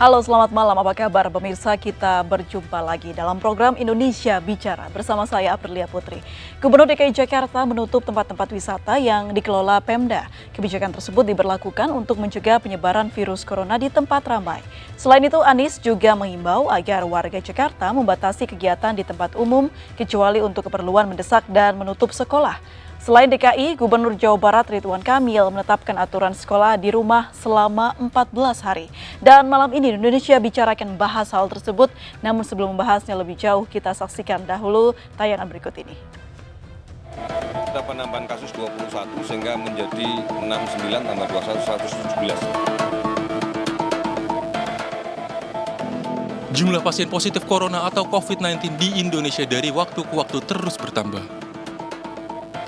Halo, selamat malam. Apa kabar pemirsa? Kita berjumpa lagi dalam program Indonesia Bicara bersama saya Aprilia Putri. Gubernur DKI Jakarta menutup tempat-tempat wisata yang dikelola Pemda. Kebijakan tersebut diberlakukan untuk mencegah penyebaran virus corona di tempat ramai. Selain itu, Anies juga mengimbau agar warga Jakarta membatasi kegiatan di tempat umum kecuali untuk keperluan mendesak dan menutup sekolah. Selain DKI, Gubernur Jawa Barat Ridwan Kamil menetapkan aturan sekolah di rumah selama 14 hari. Dan malam ini Indonesia Bicara akan membahas hal tersebut, namun sebelum membahasnya lebih jauh, kita saksikan dahulu tayangan berikut ini. Ada penambahan kasus 21 sehingga menjadi 69 tambah 21, 117. Jumlah pasien positif corona atau COVID-19 di Indonesia dari waktu ke waktu terus bertambah.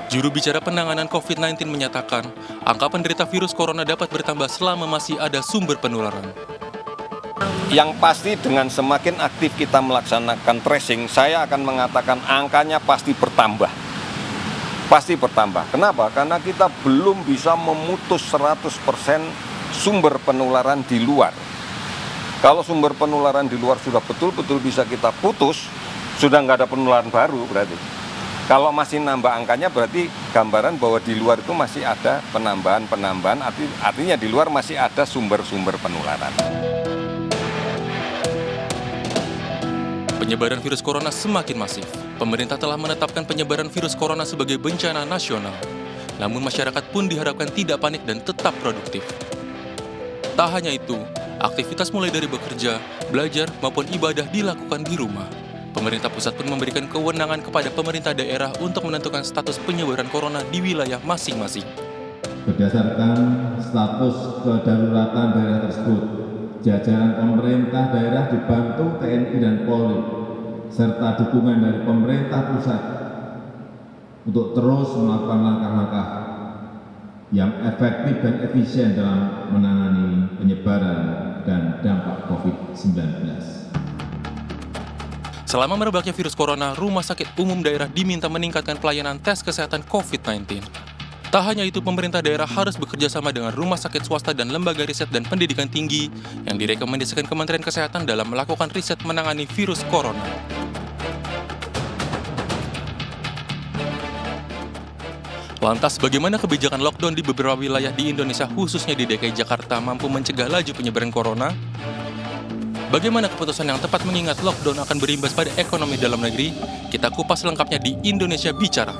Juru bicara penanganan COVID-19 menyatakan, angka penderita virus corona dapat bertambah selama masih ada sumber penularan. Yang pasti dengan semakin aktif kita melaksanakan tracing, saya akan mengatakan angkanya pasti bertambah. Pasti bertambah. Kenapa? Karena kita belum bisa memutus 100% sumber penularan di luar. Kalau sumber penularan di luar sudah betul-betul bisa kita putus, sudah nggak ada penularan baru berarti. Kalau masih nambah angkanya berarti gambaran bahwa di luar itu masih ada penambahan, artinya di luar masih ada sumber-sumber penularan. Penyebaran virus corona semakin masif. Pemerintah telah menetapkan penyebaran virus corona sebagai bencana nasional. Namun masyarakat pun diharapkan tidak panik dan tetap produktif. Tak hanya itu, aktivitas mulai dari bekerja, belajar, maupun ibadah dilakukan di rumah. Pemerintah pusat pun memberikan kewenangan kepada pemerintah daerah untuk menentukan status penyebaran corona di wilayah masing-masing. Berdasarkan status kedaruratan daerah tersebut, jajaran pemerintah daerah dibantu TNI dan Polri, serta dukungan dari pemerintah pusat untuk terus melakukan langkah-langkah yang efektif dan efisien dalam menangani penyebaran dan dampak COVID-19. Selama merebaknya virus corona, Rumah Sakit Umum Daerah diminta meningkatkan pelayanan tes kesehatan COVID-19. Tak hanya itu, pemerintah daerah harus bekerja sama dengan rumah sakit swasta dan lembaga riset dan pendidikan tinggi yang direkomendasikan Kementerian Kesehatan dalam melakukan riset menangani virus corona. Lantas, bagaimana kebijakan lockdown di beberapa wilayah di Indonesia, khususnya di DKI Jakarta, mampu mencegah laju penyebaran corona? Bagaimana keputusan yang tepat mengingat lockdown akan berimbas pada ekonomi dalam negeri? Kita kupas lengkapnya di Indonesia Bicara.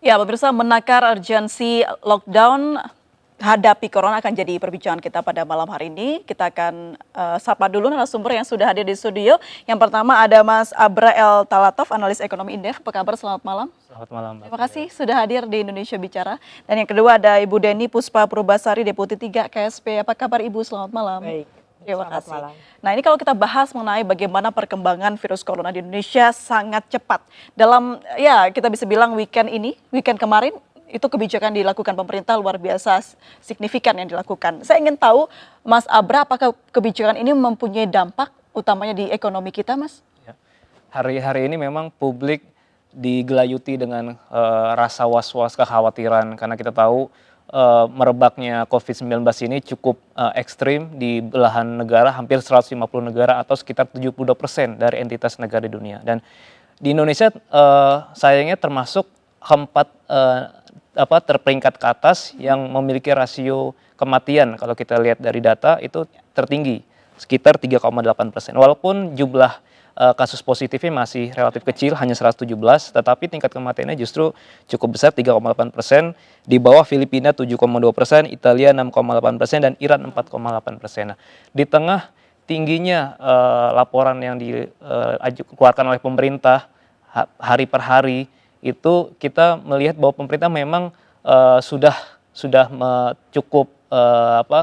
Ya, pemirsa, menakar urgensi lockdown hadapi corona akan jadi perbincangan kita pada malam hari ini. Kita akan sapa dulu narasumber yang sudah hadir di studio. Yang pertama ada Mas Abra El Talatov, analis ekonomi Indef. Apa kabar? Selamat malam. Selamat malam, Mbak. Terima kasih sudah hadir di Indonesia Bicara. Dan yang kedua ada Ibu Deni Puspa Purbasari, Deputi 3 KSP. Apa kabar Ibu? Selamat malam. Baik. Terima Selamat kasih. malam. Nah, ini kalau kita bahas mengenai bagaimana perkembangan virus corona di Indonesia sangat cepat. Dalam, ya kita bisa bilang weekend kemarin, itu kebijakan dilakukan pemerintah luar biasa signifikan yang dilakukan. Saya ingin tahu, Mas Abra, apakah kebijakan ini mempunyai dampak utamanya di ekonomi kita, Mas? Ya. Hari-hari ini memang publik digelayuti dengan rasa was-was, kekhawatiran, karena kita tahu merebaknya COVID-19 ini cukup ekstrim di belahan negara, hampir 150 negara atau sekitar 72% dari entitas negara di dunia. Dan di Indonesia sayangnya termasuk keempat terperingkat ke atas yang memiliki rasio kematian, kalau kita lihat dari data itu tertinggi, sekitar 3,8%. Walaupun jumlah kasus positifnya masih relatif kecil, hanya 117, tetapi tingkat kematiannya justru cukup besar, 3,8%, di bawah Filipina 7,2%, Italia 6,8%, dan Iran 4,8%. Nah, di tengah tingginya laporan yang dikeluarkan oleh pemerintah hari per hari, itu kita melihat bahwa pemerintah memang sudah cukup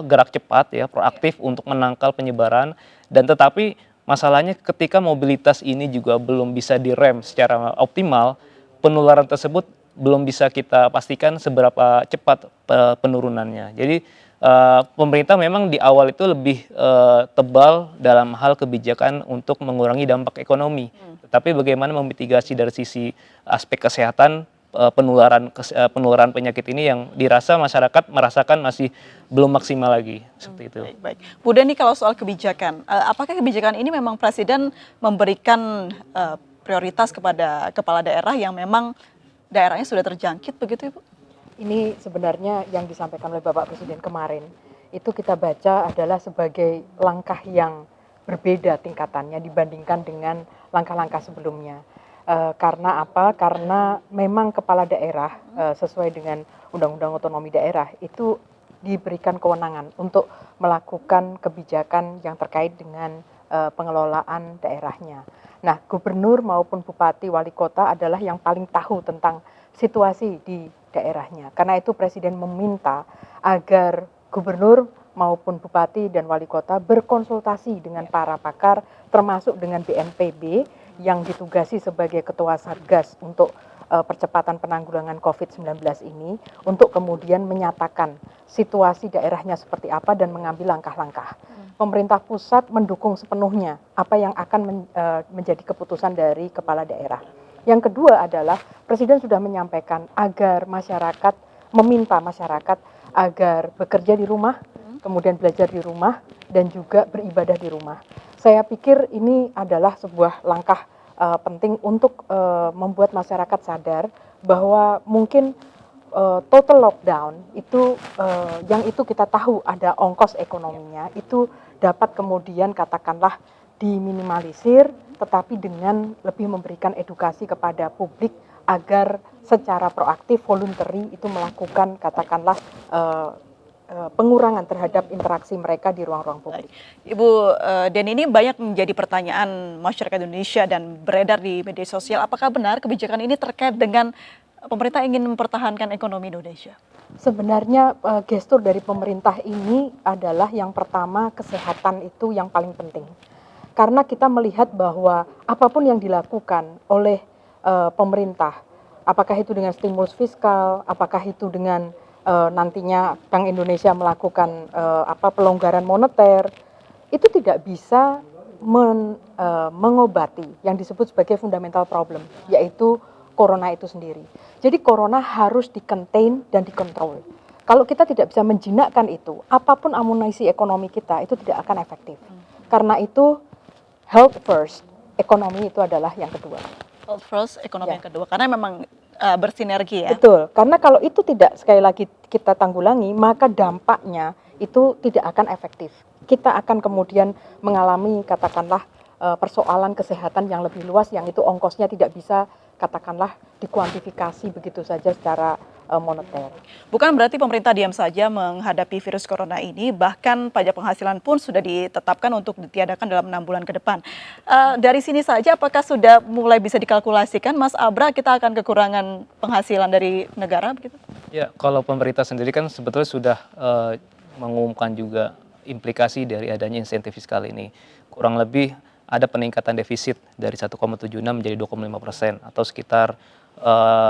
gerak cepat, ya, proaktif untuk menangkal penyebaran, dan tetapi masalahnya ketika mobilitas ini juga belum bisa direm secara optimal, penularan tersebut belum bisa kita pastikan seberapa cepat penurunannya. Jadi pemerintah memang di awal itu lebih tebal dalam hal kebijakan untuk mengurangi dampak ekonomi. Tetapi bagaimana memitigasi dari sisi aspek kesehatan penularan penyakit ini yang dirasa masyarakat merasakan masih belum maksimal lagi seperti itu. Baik. Bu Deni, kalau soal kebijakan, apakah kebijakan ini memang Presiden memberikan prioritas kepada kepala daerah yang memang daerahnya sudah terjangkit begitu, Ibu? Ini sebenarnya yang disampaikan oleh Bapak Presiden kemarin, itu kita baca adalah sebagai langkah yang berbeda tingkatannya dibandingkan dengan langkah-langkah sebelumnya. Karena apa? Karena memang kepala daerah sesuai dengan Undang-Undang Otonomi Daerah itu diberikan kewenangan untuk melakukan kebijakan yang terkait dengan pengelolaan daerahnya. Nah, gubernur maupun bupati, wali kota adalah yang paling tahu tentang situasi di daerahnya. Karena itu Presiden meminta agar gubernur maupun bupati dan wali kota berkonsultasi dengan para pakar, termasuk dengan BNPB yang ditugasi sebagai ketua Satgas untuk percepatan penanggulangan COVID-19 ini, untuk kemudian menyatakan situasi daerahnya seperti apa dan mengambil langkah-langkah. Pemerintah pusat mendukung sepenuhnya apa yang akan menjadi keputusan dari kepala daerah. Yang kedua adalah Presiden sudah menyampaikan agar masyarakat, meminta masyarakat agar bekerja di rumah, kemudian belajar di rumah, dan juga beribadah di rumah. Saya pikir ini adalah sebuah langkah penting untuk membuat masyarakat sadar bahwa mungkin total lockdown itu yang itu kita tahu ada ongkos ekonominya, itu dapat kemudian katakanlah diminimalisir, tetapi dengan lebih memberikan edukasi kepada publik agar secara proaktif, voluntary itu melakukan katakanlah pengurangan terhadap interaksi mereka di ruang-ruang publik. Ibu Deni, ini banyak menjadi pertanyaan masyarakat Indonesia dan beredar di media sosial. Apakah benar kebijakan ini terkait dengan pemerintah ingin mempertahankan ekonomi Indonesia? Sebenarnya gestur dari pemerintah ini adalah yang pertama, kesehatan itu yang paling penting. Karena kita melihat bahwa apapun yang dilakukan oleh pemerintah, apakah itu dengan stimulus fiskal, apakah itu dengan nantinya Bank Indonesia melakukan pelonggaran moneter, itu tidak bisa mengobati yang disebut sebagai fundamental problem, yaitu corona itu sendiri. Jadi corona harus di-contain dan dikontrol. Kalau kita tidak bisa menjinakkan itu, apapun amunisi ekonomi kita itu tidak akan efektif. Karena itu health first, ekonomi itu adalah yang kedua. Health first, ekonomi yang kedua. Karena memang bersinergi ya. Betul, karena kalau itu tidak sekali lagi kita tanggulangi, maka dampaknya itu tidak akan efektif. Kita akan kemudian mengalami katakanlah persoalan kesehatan yang lebih luas, yang itu ongkosnya tidak bisa katakanlah dikuantifikasi begitu saja secara moneter. Bukan berarti pemerintah diam saja menghadapi virus corona ini, bahkan pajak penghasilan pun sudah ditetapkan untuk ditiadakan dalam 6 bulan ke depan. Dari sini saja apakah sudah mulai bisa dikalkulasikan, Mas Abra, kita akan kekurangan penghasilan dari negara begitu? Ya, kalau pemerintah sendiri kan sebetulnya sudah mengumumkan juga implikasi dari adanya insentif fiskal ini. Kurang lebih ada peningkatan defisit dari 1,76 menjadi 2,5% atau sekitar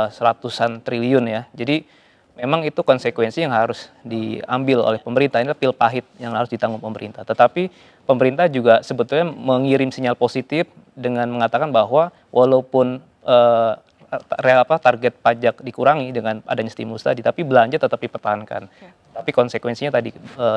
seratusan triliun ya. Jadi memang itu konsekuensi yang harus diambil oleh pemerintah. Ini pil pahit yang harus ditanggung pemerintah. Tetapi pemerintah juga sebetulnya mengirim sinyal positif dengan mengatakan bahwa walaupun target pajak dikurangi dengan adanya stimulus tadi, tapi belanja tetap dipertahankan. Tapi konsekuensinya tadi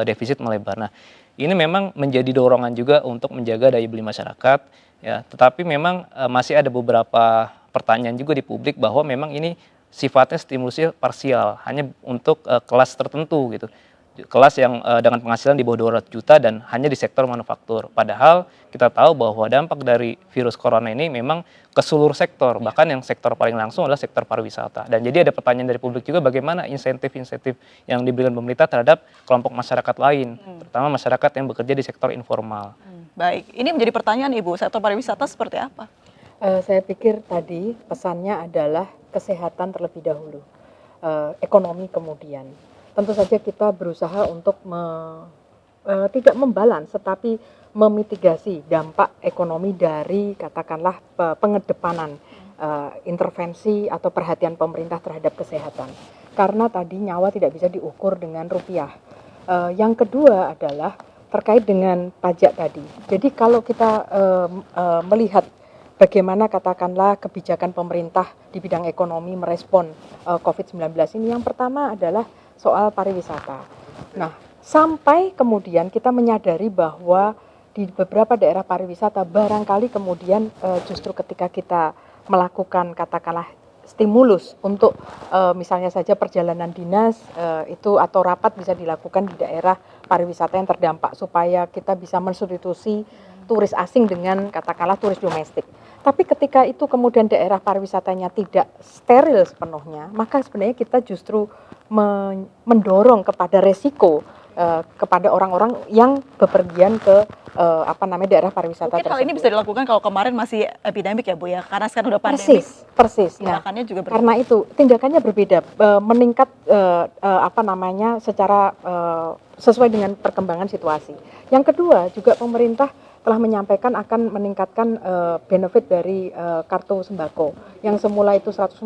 defisit melebar. Nah, ini memang menjadi dorongan juga untuk menjaga daya beli masyarakat. Ya, tetapi memang masih ada beberapa pertanyaan juga di publik bahwa memang ini sifatnya stimulusnya parsial, hanya untuk kelas tertentu gitu. Kelas yang dengan penghasilan di bawah 200 juta dan hanya di sektor manufaktur. Padahal kita tahu bahwa dampak dari virus corona ini memang ke seluruh sektor, bahkan yang sektor paling langsung adalah sektor pariwisata. Dan jadi ada pertanyaan dari publik juga bagaimana insentif-insentif yang diberikan pemerintah terhadap kelompok masyarakat lain, terutama masyarakat yang bekerja di sektor informal. Baik, ini menjadi pertanyaan Ibu, sektor pariwisata seperti apa? Saya pikir tadi pesannya adalah kesehatan terlebih dahulu, ekonomi kemudian. Tentu saja kita berusaha untuk tidak membalans, tetapi memitigasi dampak ekonomi dari katakanlah pengedepanan intervensi atau perhatian pemerintah terhadap kesehatan. Karena tadi nyawa tidak bisa diukur dengan rupiah. Yang kedua adalah terkait dengan pajak tadi. Jadi kalau kita melihat bagaimana katakanlah kebijakan pemerintah di bidang ekonomi merespon COVID-19 ini, yang pertama adalah soal pariwisata. Nah, sampai kemudian kita menyadari bahwa di beberapa daerah pariwisata barangkali kemudian justru ketika kita melakukan katakanlah stimulus untuk misalnya saja perjalanan dinas itu atau rapat bisa dilakukan di daerah pariwisata yang terdampak supaya kita bisa mensubstitusi turis asing dengan katakanlah turis domestik. Tapi ketika itu kemudian daerah pariwisatanya tidak steril sepenuhnya, maka sebenarnya kita justru mendorong kepada resiko kepada orang-orang yang bepergian ke daerah pariwisata Mungkin hal ini bisa dilakukan kalau kemarin masih epidemik ya Bu ya, karena sekarang udah pandemi. Persis. Nah, Tindakannya juga berbeda. karena itu tindakannya berbeda, meningkat secara sesuai dengan perkembangan situasi. Yang kedua juga pemerintah telah menyampaikan akan meningkatkan benefit dari kartu sembako yang semula itu 150.000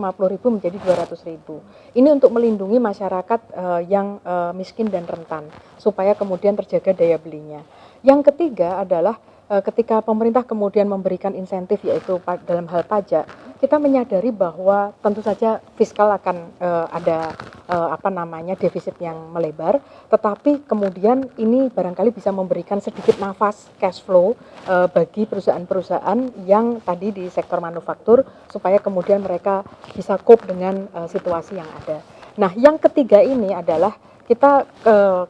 menjadi 200.000. Ini untuk melindungi masyarakat yang miskin dan rentan supaya kemudian terjaga daya belinya. Yang ketiga adalah ketika pemerintah kemudian memberikan insentif yaitu dalam hal pajak, kita menyadari bahwa tentu saja fiskal akan ada defisit yang melebar, tetapi kemudian ini barangkali bisa memberikan sedikit nafas cash flow bagi perusahaan-perusahaan yang tadi di sektor manufaktur supaya kemudian mereka bisa cope dengan situasi yang ada. Nah, yang ketiga ini adalah kita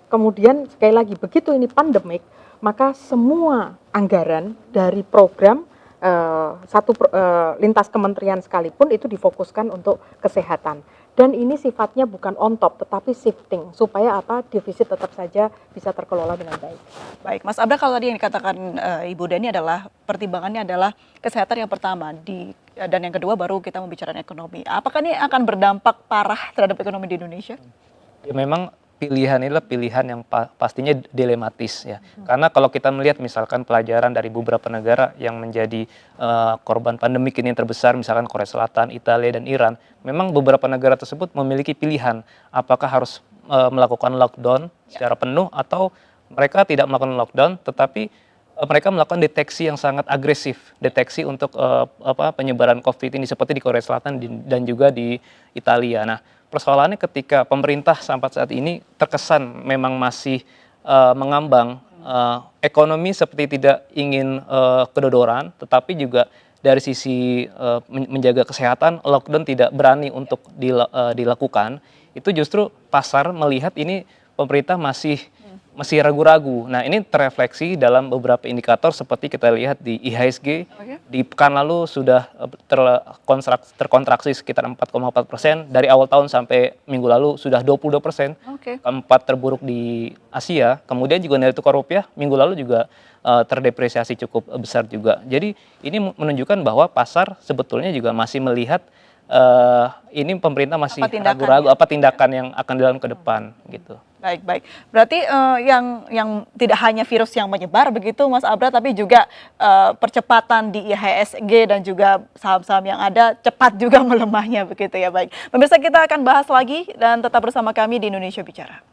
kemudian sekali lagi begitu ini pandemik, maka semua anggaran dari program lintas kementerian sekalipun itu difokuskan untuk kesehatan. Dan ini sifatnya bukan on top tetapi shifting supaya defisit tetap saja bisa terkelola dengan baik. Baik, Mas Abra, kalau tadi yang dikatakan Ibu Dani adalah pertimbangannya adalah kesehatan yang pertama dan yang kedua baru kita membicarakan ekonomi. Apakah ini akan berdampak parah terhadap ekonomi di Indonesia? Ya memang pilihan inilah pilihan yang pastinya dilematis ya. Karena kalau kita melihat misalkan pelajaran dari beberapa negara yang menjadi korban pandemik ini yang terbesar, misalkan Korea Selatan, Italia dan Iran, memang beberapa negara tersebut memiliki pilihan apakah harus melakukan lockdown secara penuh atau mereka tidak melakukan lockdown tetapi mereka melakukan deteksi yang sangat agresif, deteksi untuk penyebaran COVID ini seperti di Korea Selatan dan juga di Italia. Nah, persoalannya ketika pemerintah sampai saat ini terkesan memang masih mengambang ekonomi seperti tidak ingin kedodoran, tetapi juga dari sisi menjaga kesehatan, lockdown tidak berani untuk dilakukan, itu justru pasar melihat ini pemerintah masih ragu-ragu. Nah, ini terefleksi dalam beberapa indikator seperti kita lihat di IHSG. Di pekan lalu sudah terkontraksi sekitar 4,4%. Dari awal tahun sampai minggu lalu sudah 22%. Keempat terburuk di Asia. Kemudian juga nilai tukar rupiah minggu lalu juga terdepresiasi cukup besar juga. Jadi ini menunjukkan bahwa pasar sebetulnya juga masih melihat ini pemerintah masih ragu-ragu apa tindakan yang akan dilakukan ke depan gitu. Baik. Berarti yang tidak hanya virus yang menyebar begitu Mas Abra, tapi juga percepatan di IHSG dan juga saham-saham yang ada cepat juga melemahnya begitu ya. Baik. Pemirsa, kita akan bahas lagi dan tetap bersama kami di Indonesia Bicara.